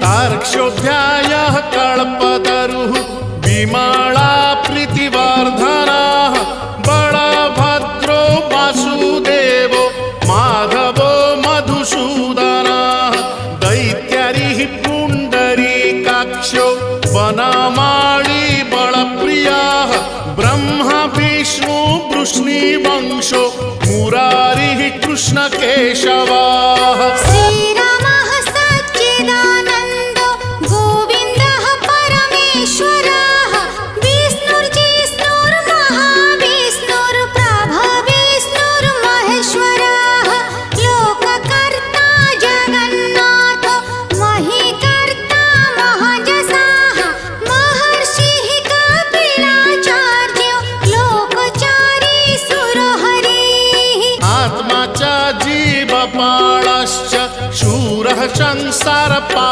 तार्क्ष्योऽध्यायः कल्पतरुः विमला प्रीतिवर्धनः बलभद्रो वासुदेवो माधवो मधुसूदनः दैत्यारिः पुण्डरीकाक्षो वनमाली बलप्रियः ब्रह्मा विष्णु वृष्णिवंशो मुरारिः कृष्णकेशवः श्रीरामः सच्चिदानन्दो गोविन्दः परमेश्वरः विष्णुर्विष्णुर्महाविष्णुर्प्रभविष्णुर्महेश्वरः लोककर्ता जगन्नाथो महीकर्ता महजसाः महर्षिः कपिलाचार्यो लोकचारी सुरहरिः आत्मा च जीवपालश्च शूरः संसारपालः